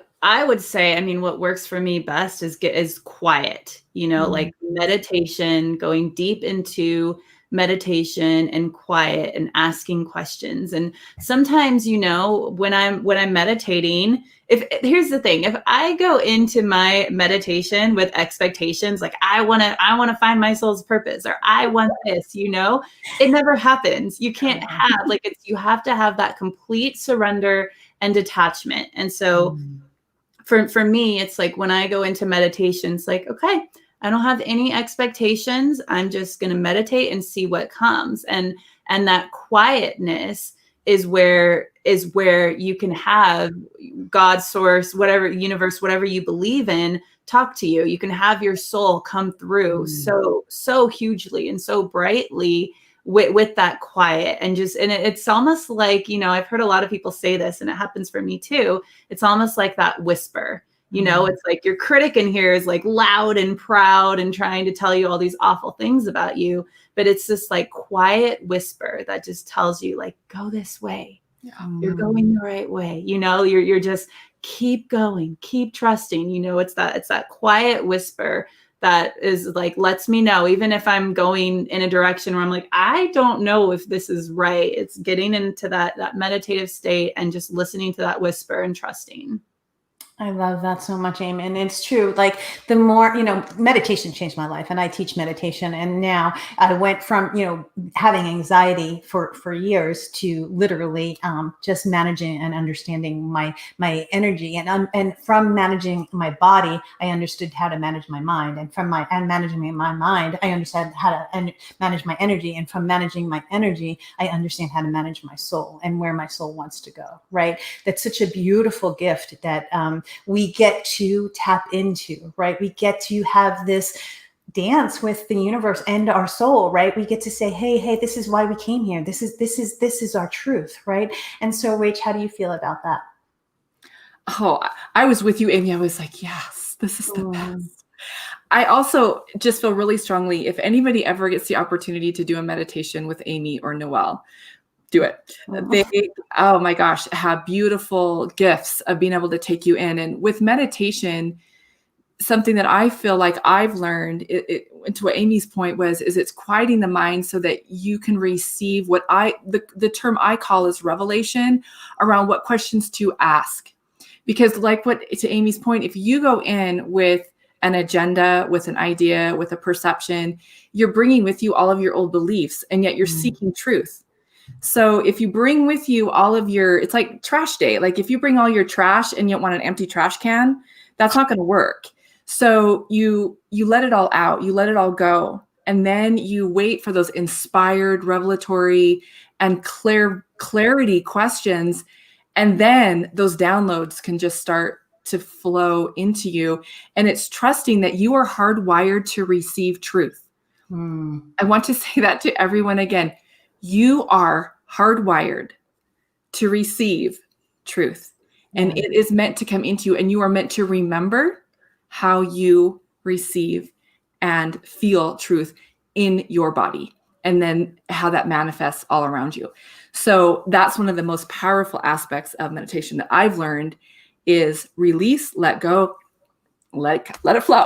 would say, what works for me best is quiet, like meditation, going deep into meditation and quiet and asking questions. And sometimes, when I'm meditating, here's the thing, if I go into my meditation with expectations, like I want to find my soul's purpose, or I want this, it never happens. You can't have you have to have that complete surrender and detachment. And so for me, it's like when I go into meditation, it's like, okay, I don't have any expectations. I'm just going to meditate and see what comes. And that quietness is where is where you can have God, source, whatever, universe, whatever you believe in, talk to you. You can have your soul come through so hugely and so brightly with that quiet, and it's almost like, I've heard a lot of people say this, and it happens for me too. It's almost like that whisper. It's like your critic in here is like loud and proud and trying to tell you all these awful things about you. But it's this like quiet whisper that just tells you, like, go this way. You're going the right way. You're just keep going, keep trusting. It's that quiet whisper that is like, lets me know, even if I'm going in a direction where I'm like, I don't know if this is right. It's getting into that meditative state and just listening to that whisper and trusting. I love that so much, Amy. And it's true. Like the more, meditation changed my life, and I teach meditation. And now I went from, having anxiety for years to literally just managing and understanding my energy. And from managing my body, I understood how to manage my mind. And from managing my mind, I understand how to manage my energy. And from managing my energy, I understand how to manage my soul and where my soul wants to go. Right. That's such a beautiful gift that, we get to tap into, right? We get to have this dance with the universe and our soul, right? We get to say, hey, this is why we came here. This is our truth, right? And so, Rach, how do you feel about that? Oh, I was with you, Amy. I was like, yes, this is the best. I also just feel really strongly, if anybody ever gets the opportunity to do a meditation with Amy or Noelle, do it. They, oh my gosh, have beautiful gifts of being able to take you in. And with meditation, something that I feel like I've learned, to what Amy's point is it's quieting the mind so that you can receive what the term I call is revelation around what questions to ask. Because like to Amy's point, if you go in with an agenda, with an idea, with a perception, you're bringing with you all of your old beliefs, and yet you're seeking truth. So if you bring with you all of it's like trash day. Like if you bring all your trash and you don't want an empty trash can, that's not going to work. So you let it all out, you let it all go. And then you wait for those inspired, revelatory, and clarity questions. And then those downloads can just start to flow into you. And it's trusting that you are hardwired to receive truth. I want to say that to everyone again. You are hardwired to receive truth, and it is meant to come into you, and you are meant to remember how you receive and feel truth in your body, and then how that manifests all around you. So that's one of the most powerful aspects of meditation that I've learned is release, let go, let it flow.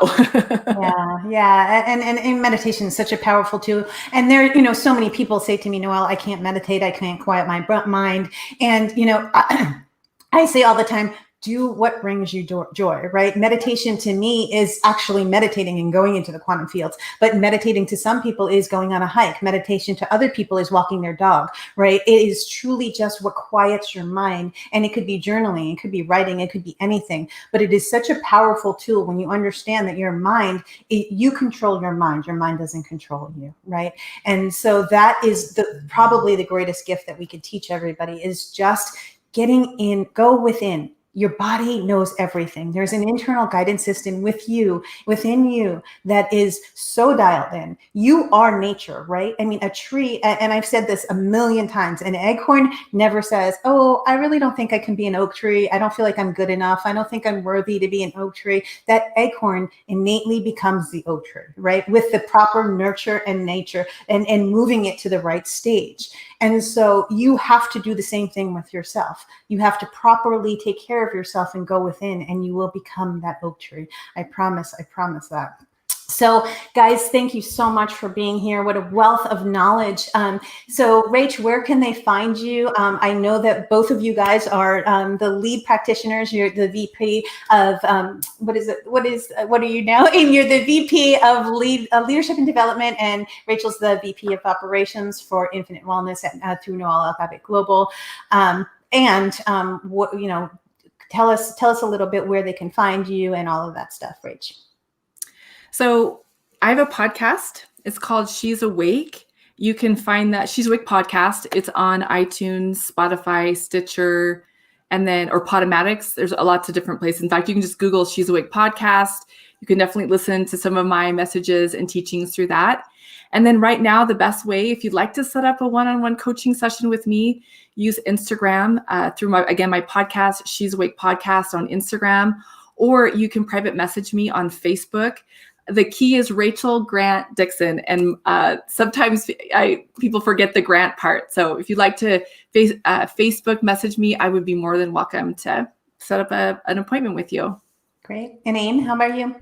Yeah. And meditation is such a powerful tool. And there, so many people say to me, Noelle, I can't meditate. I can't quiet my mind. And, I say all the time, do what brings you joy, right? Meditation to me is actually meditating and going into the quantum fields. But meditating to some people is going on a hike. Meditation to other people is walking their dog, right? It is truly just what quiets your mind. And it could be journaling, it could be writing, it could be anything. But it is such a powerful tool when you understand that your mind, you control your mind doesn't control you, right? And so that is probably the greatest gift that we could teach everybody is just getting in, go within. Your body knows everything. There's an internal guidance system within you that is so dialed in. You are nature, right? I mean, a tree, and I've said this a million times, an acorn never says, oh, I really don't think I can be an oak tree. I don't feel like I'm good enough. I don't think I'm worthy to be an oak tree. That acorn innately becomes the oak tree, right? With the proper nurture and nature and moving it to the right stage. And so you have to do the same thing with yourself. You have to properly take care of yourself and go within, and you will become that oak tree. I promise that. So guys, thank you so much for being here. What a wealth of knowledge. So Rach, where can they find you? I know that both of you guys are the lead practitioners. You're the VP of, what are you now? And you're the VP of Leadership and Development, and Rachel's the VP of Operations for Infinite Wellness through Noelle Global. Tell us a little bit where they can find you and all of that stuff, Rach. So I have a podcast. It's called She's Awake. you can find that She's Awake podcast. It's on iTunes, Spotify, Stitcher, and then, or Podomatics. There's lots of different places. In fact, you can just Google She's Awake podcast. You can definitely listen to some of my messages and teachings through that. And then right now, the best way, if you'd like to set up a one-on-one coaching session with me, use Instagram through my podcast, She's Awake podcast on Instagram, or you can private message me on Facebook. The key is Rachel Grant Dixon. And sometimes people forget the Grant part. So if you'd like to Facebook message me, I would be more than welcome to set up an appointment with you. Great. And Aim, how about you?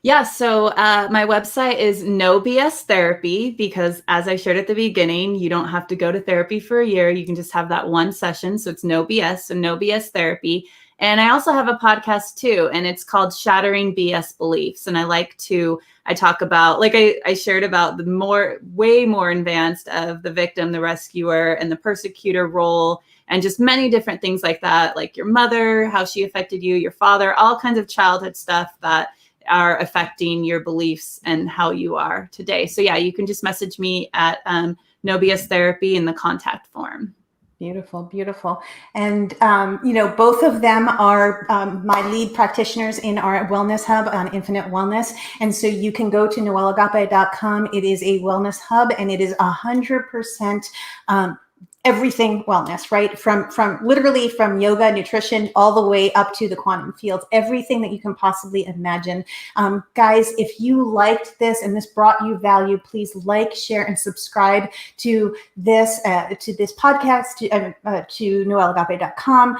Yeah, so my website is No BS Therapy, because as I shared at the beginning, you don't have to go to therapy for a year. You can just have that one session. So it's No BS, so No BS Therapy. And I also have a podcast too, and it's called Shattering Bs Beliefs. And I talk about, like I shared about the way more advanced of the victim, the rescuer, and the persecutor role, and just many different things like that, like your mother, how she affected you, your father, all kinds of childhood stuff that are affecting your beliefs and how you are today. So yeah, you can just message me at No BS Therapy in the contact form. Beautiful, beautiful. And, both of them are my lead practitioners in our wellness hub on Infinite Wellness. And so you can go to noelleagape.com. It is a wellness hub, and it is 100% everything wellness, right? From literally from yoga, nutrition, all the way up to the quantum fields, everything that you can possibly imagine. Guys, if you liked this and this brought you value, please like, share, and subscribe to this podcast, to noelleagape.com.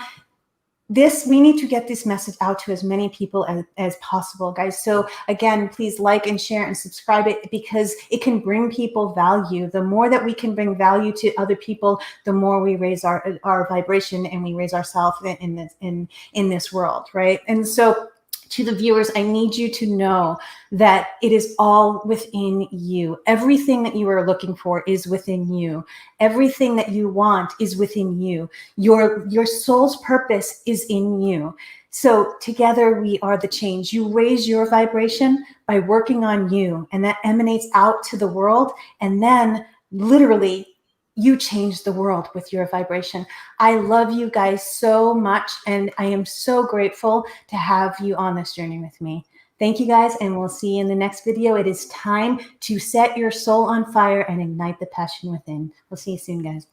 We need to get this message out to as many people as possible, guys. So again, please like and share and subscribe it, because it can bring people value. The more that we can bring value to other people, the more we raise our vibration, and we raise ourselves in this world, right? And so to the viewers, I need you to know that it is all within you. Everything that you are looking for is within you. Everything that you want is within you. Your soul's purpose is in you. So together we are the change. You raise your vibration by working on you, and that emanates out to the world. And then literally you change the world with your vibration. I love you guys so much, and I am so grateful to have you on this journey with me. Thank you guys, and we'll see you in the next video. It is time to set your soul on fire and ignite the passion within. We'll see you soon, guys.